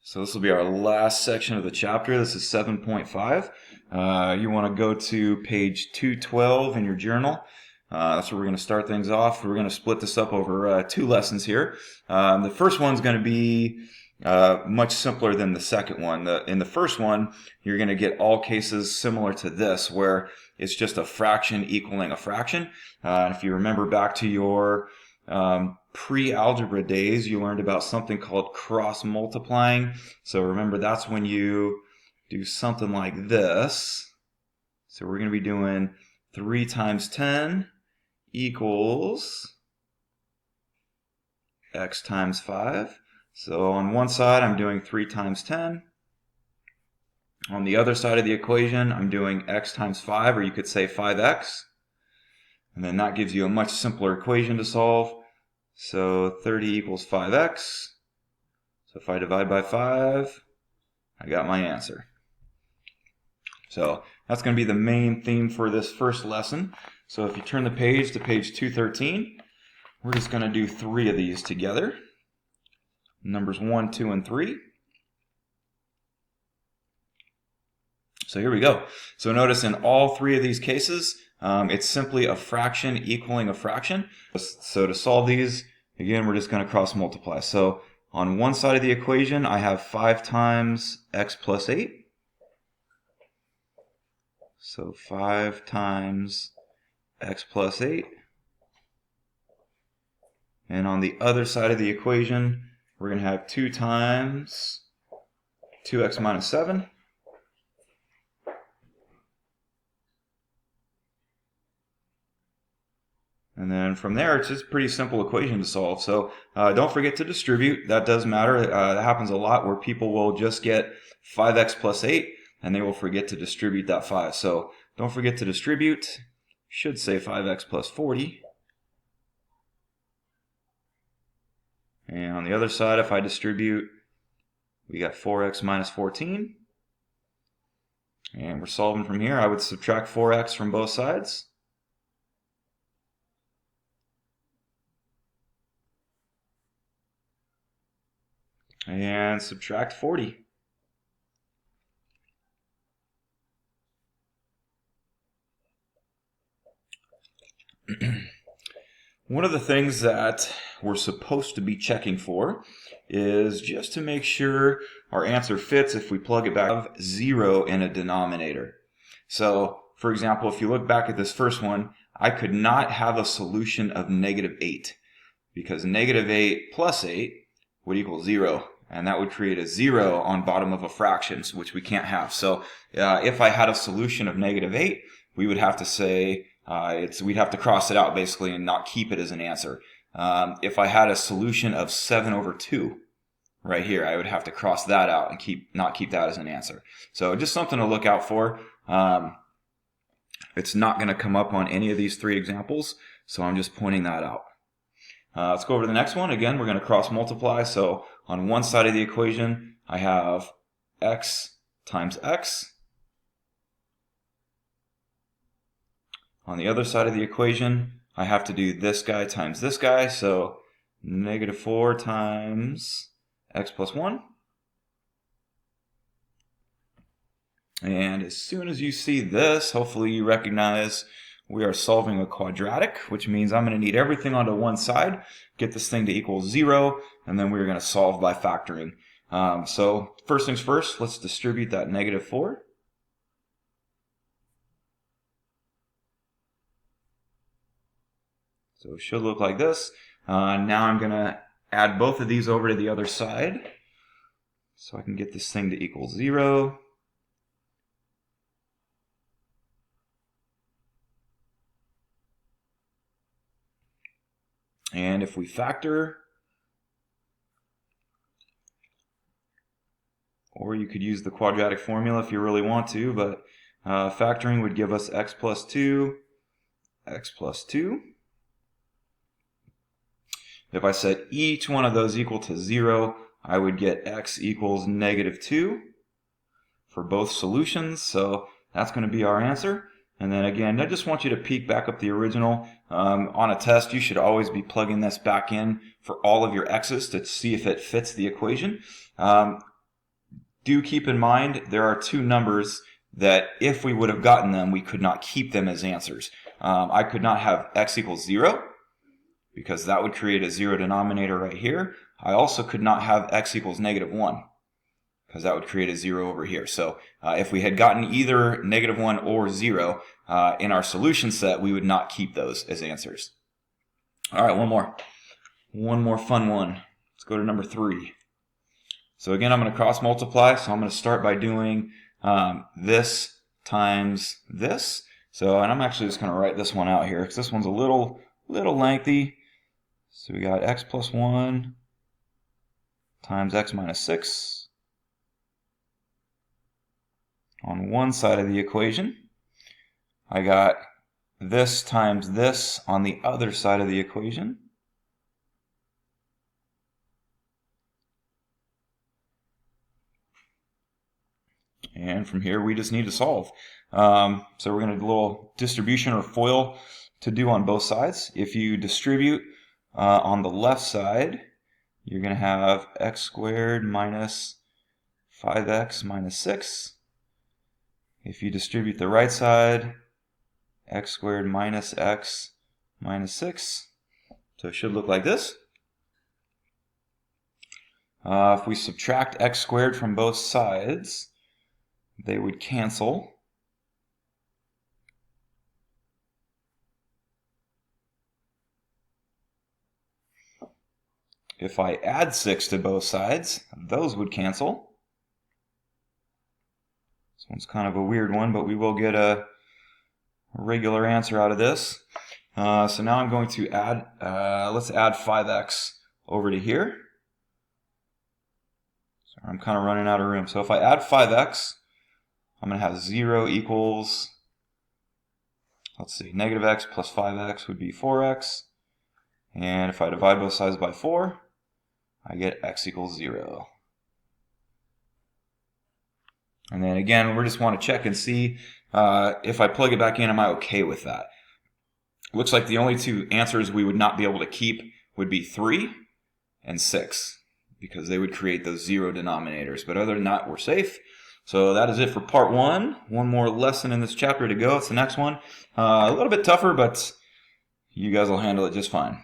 So this will be our last section of the chapter. This is 7.5. You want to go to page 212 in your journal. That's where we're going to start things off. We're going to split this up over 2 lessons here. The first one's going to be much simpler than the second one. In the first one, you're going to get all cases similar to this, where it's just a fraction equaling a fraction. If you remember back to your pre-algebra days, you learned about something called cross-multiplying. So remember, that's when you do something like this. So we're going to be doing 3 times 10 equals x times 5. So on one side, I'm doing 3 times 10. On the other side of the equation, I'm doing x times 5, or you could say 5x. And then that gives you a much simpler equation to solve. So 30 equals 5x. So if I divide by 5, I got my answer. So that's going to be the main theme for this first lesson. So if you turn the page to page 213, we're just going to do 3 of these together. Numbers 1, 2, and 3. So here we go. So notice in all 3 of these cases, it's simply a fraction equaling a fraction. So to solve these, again, we're just going to cross multiply. So on one side of the equation, I have 5 times x plus 8. So 5 times x plus 8. And on the other side of the equation, we're going to have 2 times 2x minus 7. And then from there, it's just a pretty simple equation to solve. So don't forget to distribute. That does matter. That happens a lot where people will just get 5x plus 8, and they will forget to distribute that 5. So don't forget to distribute. Should say 5x plus 40. And on the other side, if I distribute, we got 4x minus 14. And we're solving from here. I would subtract 4x from both sides. And subtract 40. One of the things that we're supposed to be checking for is just to make sure our answer fits if we plug it back of 0 in a denominator. So, for example, if you look back at this first one, I could not have a solution of negative 8 because negative 8 plus 8 would equal 0. And that would create a 0 on bottom of a fraction, which we can't have. So if I had a solution of negative 8, we would have to say, we'd have to cross it out basically and not keep it as an answer. If I had a solution of 7 over 2, right here, I would have to cross that out and not keep that as an answer. So just something to look out for. It's not going to come up on any of these 3 examples, so I'm just pointing that out. Let's go over to the next one. Again, we're going to cross multiply. So on one side of the equation, I have x times x. On the other side of the equation, I have to do this guy times this guy. So negative 4 times x plus 1. And as soon as you see this, hopefully you recognize we are solving a quadratic, which means I'm going to need everything onto one side, get this thing to equal 0, and then we're going to solve by factoring. So first things first, let's distribute that negative 4. So it should look like this. Now I'm going to add both of these over to the other side, so I can get this thing to equal 0. And if we factor, or you could use the quadratic formula if you really want to, but factoring would give us x plus 2, x plus 2. If I set each one of those equal to 0, I would get x equals negative 2 for both solutions. So that's going to be our answer. And then again, I just want you to peek back up the original. On a test, you should always be plugging this back in for all of your x's to see if it fits the equation. do keep in mind there are two numbers that if we would have gotten them, we could not keep them as answers. I could not have x equals 0 because that would create a 0 denominator right here. I also could not have x equals -1 because that would create a 0 over here. So if we had gotten either -1 or 0 in our solution set, we would not keep those as answers. All right, one more fun one. Let's go to number 3. So again, I'm going to cross multiply. So I'm going to start by doing this times this. So, and I'm actually just going to write this one out here because this one's a little lengthy. So we got x plus 1 times x minus 6 on one side of the equation. I got this times this on the other side of the equation. And from here, we just need to solve. So we're going to do a little distribution or FOIL to do on both sides. If you distribute on the left side, you're going to have x squared minus 5x minus 6. If you distribute the right side, x squared minus x minus 6. So it should look like this. If we subtract x squared from both sides, they would cancel. If I add 6 to both sides, those would cancel. This one's kind of a weird one, but we will get a regular answer out of this. So now I'm going to add, let's add 5x over to here. So I'm kind of running out of room. So if I add 5x, I'm going to have 0 equals, let's see, -x plus 5x would be 4x. And if I divide both sides by 4, I get x equals 0. And then again, we just want to check and see if I plug it back in, am I okay with that? Looks like the only two answers we would not be able to keep would be 3 and 6, because they would create those 0 denominators. But other than that, we're safe. So that is it for part 1. One more lesson in this chapter to go. It's the next one. A little bit tougher, but you guys will handle it just fine.